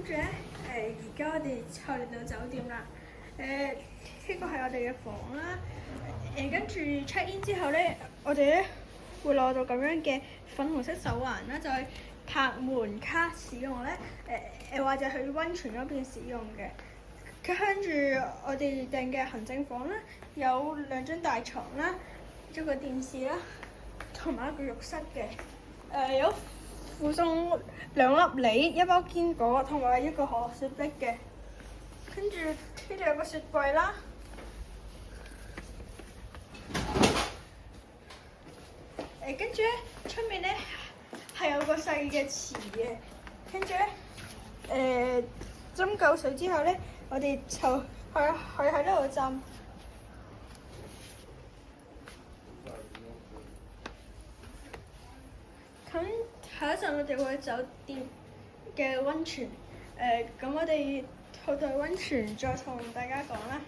住咧，而家我哋就嚟到酒店啦。呢個係我哋嘅房啦。跟住 check in 之後咧，我哋咧會攞到咁樣嘅粉紅色手環啦，就係拍門卡使用咧。或者去溫泉嗰邊使用嘅。跟住我哋訂嘅行政房啦，有2張大床啦，一個電視啦，同埋一個浴室嘅。有附送2粒梨、1包堅果同埋1個可樂雪碧嘅。跟住呢度有個雪櫃啦。跟住咧出面咧係有個細嘅池嘅。跟住咧斟夠水之後咧，我哋就去喺呢度浸。咁下一陣我哋會去酒店嘅溫泉。咁我哋去到溫泉再同大家講啦。